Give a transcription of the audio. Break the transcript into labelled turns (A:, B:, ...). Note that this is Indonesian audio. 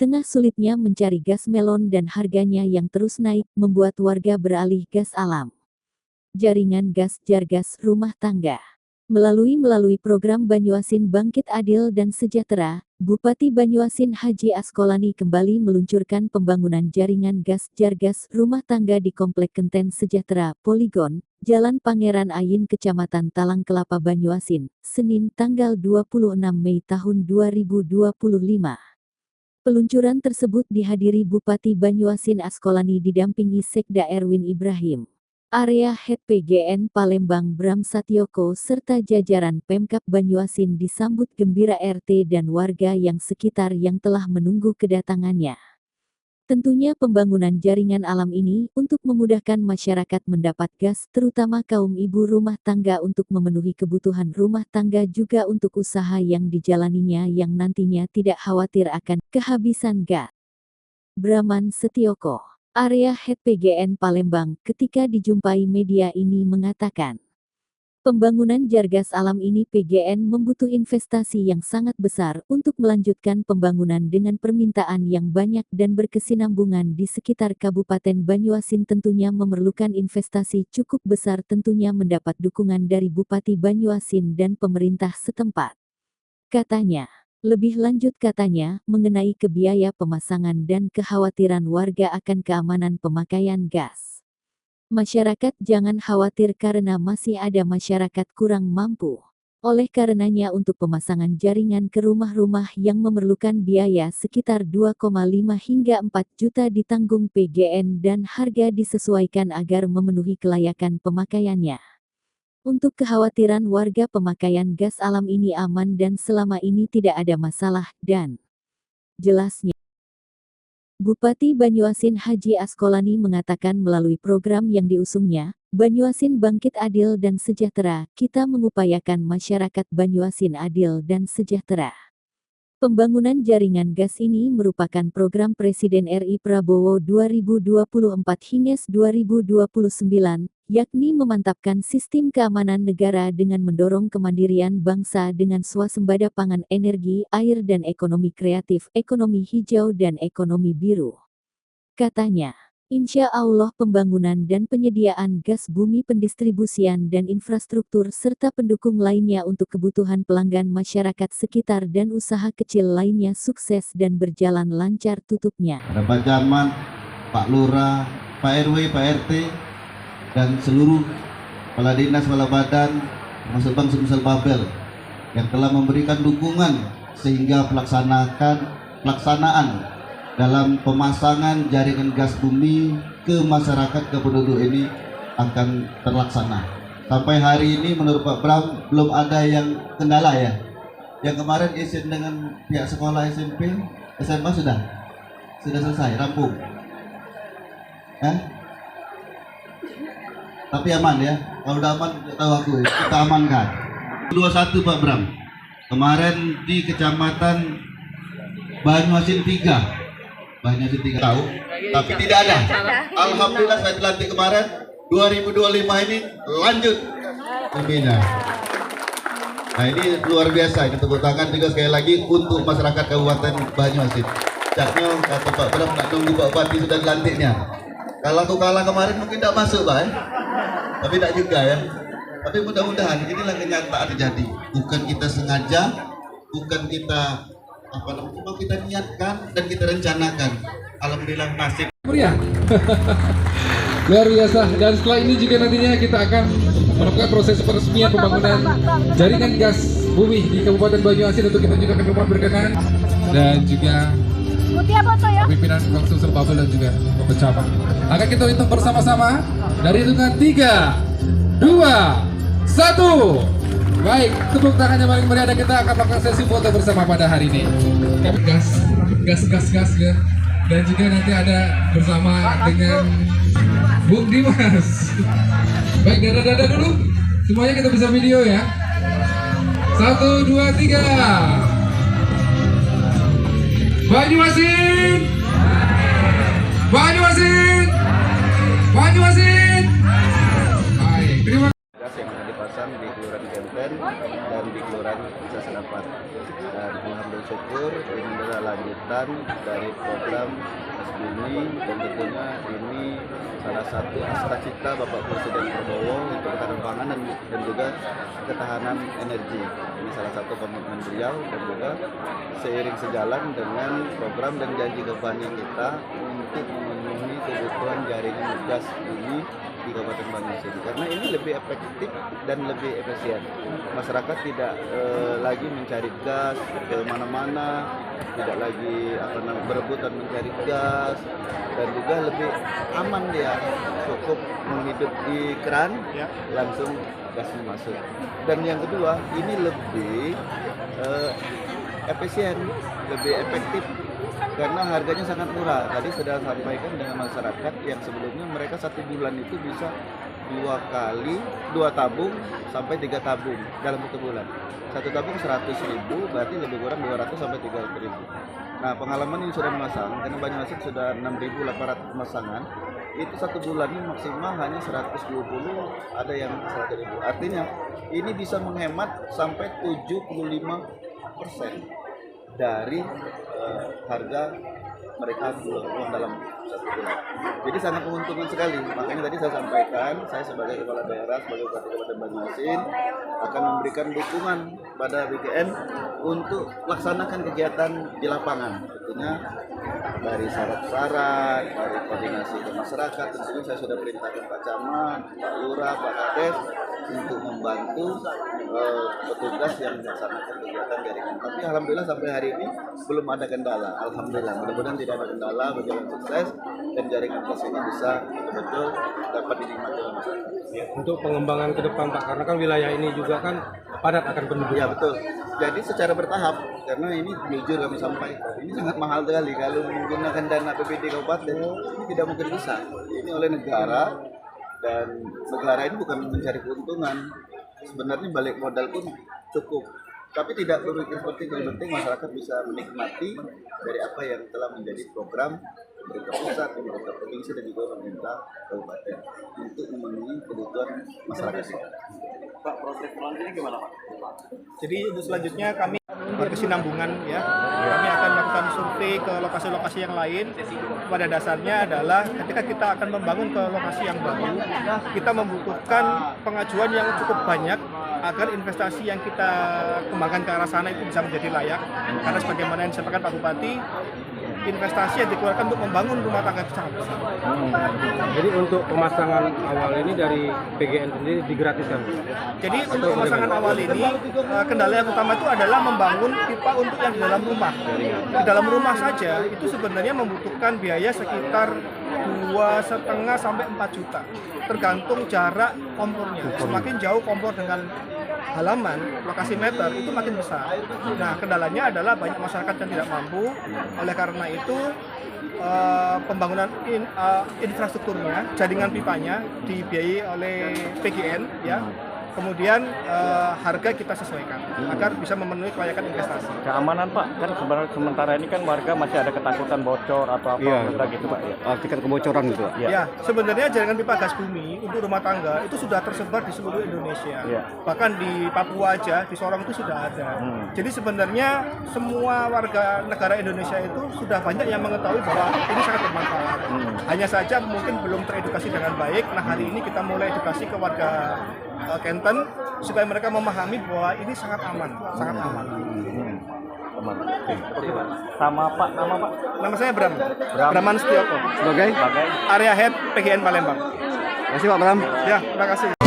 A: tengah sulitnya mencari gas melon dan harganya yang terus naik membuat warga beralih gas alam. Jaringan gas Jargas rumah tangga. Melalui program Banyuasin Bangkit Adil dan Sejahtera, Bupati Banyuasin Haji Asqolani kembali meluncurkan pembangunan jaringan gas Jargas rumah tangga di Komplek Kenten Sejahtera, Poligon, Jalan Pangeran Ayin Kecamatan Talang Kelapa Banyuasin, Senin tanggal 26 Mei tahun 2025. Peluncuran tersebut dihadiri Bupati Banyuasin Asqolani didampingi Sekda Erwin Ibrahim. Area Head PGN Palembang Bram Satyoko serta jajaran Pemkab Banyuasin disambut gembira RT dan warga yang sekitar yang telah menunggu kedatangannya. Tentunya pembangunan jaringan alam ini untuk memudahkan masyarakat mendapat gas terutama kaum ibu rumah tangga untuk memenuhi kebutuhan rumah tangga juga untuk usaha yang dijalaninya yang nantinya tidak khawatir akan kehabisan gas. Braman Setyoko, Area Head PGN Palembang, ketika dijumpai media ini mengatakan, pembangunan Jargas alam ini PGN membutuh investasi yang sangat besar untuk melanjutkan pembangunan dengan permintaan yang banyak dan berkesinambungan di sekitar Kabupaten Banyuasin tentunya memerlukan investasi cukup besar tentunya mendapat dukungan dari Bupati Banyuasin dan pemerintah setempat. Katanya. Lebih lanjut katanya, mengenai kebiaya pemasangan dan kekhawatiran warga akan keamanan pemakaian gas. Masyarakat jangan khawatir karena masih ada masyarakat kurang mampu. Oleh karenanya untuk pemasangan jaringan ke rumah-rumah yang memerlukan biaya sekitar 2,5 hingga 4 juta ditanggung PGN dan harga disesuaikan agar memenuhi kelayakan pemakaiannya. Untuk kekhawatiran warga pemakaian gas alam ini aman dan selama ini tidak ada masalah dan jelasnya. Bupati Banyuasin Haji Asqolani mengatakan melalui program yang diusungnya, Banyuasin Bangkit Adil dan Sejahtera, kita mengupayakan masyarakat Banyuasin adil dan sejahtera. Pembangunan jaringan gas ini merupakan program Presiden RI Prabowo 2024 hingga 2029, yakni memantapkan sistem keamanan negara dengan mendorong kemandirian bangsa dengan swasembada pangan energi, air dan ekonomi kreatif, ekonomi hijau dan ekonomi biru. Katanya, insya Allah pembangunan dan penyediaan gas bumi pendistribusian dan infrastruktur serta pendukung lainnya untuk kebutuhan pelanggan masyarakat sekitar dan usaha kecil lainnya sukses dan berjalan lancar tutupnya.
B: Ada Pak Camat, Pak Lurah, Pak RW, Pak RT, dan seluruh kepala dinas, kepala badan, termasuk Bang Sumsel Babel yang telah memberikan dukungan sehingga pelaksanaan dalam pemasangan jaringan gas bumi ke masyarakat, ke penduduk ini akan terlaksana. Sampai hari ini menurut Pak Bram belum ada yang kendala ya. Yang kemarin izin dengan pihak sekolah SMP, SMA sudah selesai, rampung. Tapi aman ya, kalau udah aman tahu aku ya, kita amankan. 21 Pak Bram, kemarin di Kecamatan Banyuasin 3 tahu, tapi tidak ada. Alhamdulillah saya dilantik kemarin, 2025 ini lanjut. Amin. Nah ini luar biasa, ini tepuk tangan juga sekali lagi untuk masyarakat Kabupaten Banyuasin. Caknya kata Pak Bram nak nunggu Pak Bupati sudah dilantiknya. Kalau aku kalah kemarin mungkin tidak masuk Pak tapi tidak juga ya. Tapi mudah-mudahan inilah kenyataan terjadi. Bukan kita sengaja, bukan kita cuma kita niatkan dan kita rencanakan. Alhamdulillah nasib.
C: Meriah. Luar biasa. Dan setelah ini juga nantinya kita akan melakukan proses peresmian pembangunan jaringan gas bumi di Kabupaten Banyuasin untuk kita juga kedepan berkenan dan juga pimpinan Bang Sumsel Babel dan juga Bapak Camat. Akan kita hitung bersama-sama dari hitungan 3, 2, 1. Baik, tepuk tangannya paling meriah dan kita akan melakukan sesi foto bersama pada hari ini. Gas ya. Dan juga nanti ada bersama dengan Bung Dimas. Baik, dada dulu. Semuanya kita bisa video ya. 1, 2, 3. Banyuasin. Baik, terima kasih.
D: Gas yang ada dipasang di Kelurahan Kenten dan di Kelurahan Senapat. Dan alhamdulillah syukur ini adalah keberlanjutan dari program Bumi, dan tentunya ini salah satu cita Bapak Presiden Prabowo untuk ketahanan pangan dan juga ketahanan energi. Ini salah satu komitmen beliau, dan juga seiring sejalan dengan program dan janji kampanye kita untuk memenuhi kebutuhan jaringan gas bumi di Kabupaten Banyuasin, karena ini lebih efektif dan lebih efisien. Masyarakat tidak lagi mencari gas ke mana-mana, tidak lagi berebutan mencari gas, dan juga lebih aman dia, cukup menghidup di keran langsung gasnya masuk. Dan yang kedua, ini lebih efisien, lebih efektif karena harganya sangat murah. Tadi sudah sampaikan dengan masyarakat yang sebelumnya mereka 1 bulan itu bisa 2 tabung sampai 3 tabung dalam 1 bulan. 1 tabung 100.000, berarti lebih kurang 200 sampai 300.000. Nah, pengalaman yang sudah memasang, karena Banyuasin sudah 6.800 pemasangan, itu 1 bulannya maksimal hanya 120, ada yang 100.000. Artinya ini bisa menghemat sampai 75% dari harga mereka uang dalam 1 bulan. Jadi sangat menguntungkan sekali. Makanya tadi saya sampaikan, saya sebagai kepala daerah, sebagai Bupati Kabupaten Banyuasin akan memberikan dukungan pada BKN untuk laksanakan kegiatan di lapangan. Tentunya dari syarat-syarat, dari koordinasi ke masyarakat, tentunya saya sudah perintahkan Pak Camat, Pak Lurah, Pak Kades untuk membantu petugas yang melaksanakan kegiatan jaringan. Tapi alhamdulillah sampai hari ini belum ada kendala. Alhamdulillah, mudah-mudahan tidak ada kendala, berjalan sukses dan jaringan gas ini bisa betul-betul dapat dinikmati oleh masyarakat.
E: Ya, untuk pengembangan ke depan Pak, karena kan wilayah ini juga kan padat akan penduduk.
B: Ya betul. Jadi secara bertahap, karena ini jujur kami sampaikan, ini sangat mahal sekali kalau menggunakan dana APBD kabupaten, ini tidak mungkin bisa. Ini oleh negara, dan negara ini bukan mencari keuntungan. Sebenarnya balik modal pun cukup, tapi tidak berpikir seperti itu. Yang penting masyarakat bisa menikmati dari apa yang telah menjadi program pemerintah pusat, pemerintah provinsi, dan juga pemerintah kabupaten untuk memenuhi kebutuhan masyarakat.
F: Pak, proses selanjutnya gimana Pak? Jadi selanjutnya kami berkesinambungan ya. Kami akan melakukan survei ke lokasi-lokasi yang lain. Pada dasarnya adalah ketika kita akan membangun ke lokasi yang baru, kita membutuhkan pengajuan yang cukup banyak agar investasi yang kita kembangkan ke arah sana itu bisa menjadi layak. Karena sebagaimana yang disampaikan Pak Bupati, investasi yang dikeluarkan untuk membangun rumah tangga sangat besar.
E: Jadi untuk pemasangan awal ini dari PGN sendiri digratiskan?
F: Jadi untuk pemasangan awal ini, kendala yang utama itu adalah membangun pipa untuk yang di dalam rumah. Di dalam rumah saja itu sebenarnya membutuhkan biaya sekitar 2,5 sampai 4 juta. Tergantung jarak kompornya. Semakin jauh kompor dengan halaman, lokasi meter itu makin besar. Nah, kendalanya adalah banyak masyarakat yang tidak mampu. Oleh karena itu, pembangunan infrastrukturnya, jaringan pipanya dibiayai oleh PGN, ya. Kemudian harga kita sesuaikan agar bisa memenuhi kelayakan investasi.
G: Keamanan Pak, kan sementara ini kan warga masih ada ketakutan bocor atau apa gitu Pak.
E: Tingkat kebocoran gitu Pak?
F: Ya, sebenarnya jaringan pipa gas bumi untuk rumah tangga itu sudah tersebar di seluruh Indonesia. Bahkan di Papua aja, di Sorong itu sudah ada. Jadi sebenarnya semua warga negara Indonesia itu sudah banyak yang mengetahui bahwa ini sangat bermanfaat. Hanya saja mungkin belum teredukasi dengan baik. Nah, hari ini kita mulai edukasi ke warga Kenten supaya mereka memahami bahwa ini sangat aman, sangat aman.
G: Sama Pak, nama Pak?
F: Nama saya Bram. Braman Setioko.
E: Sebagai
F: Area Head PGN Palembang.
E: Terima kasih Pak Bram.
F: Ya, terima kasih.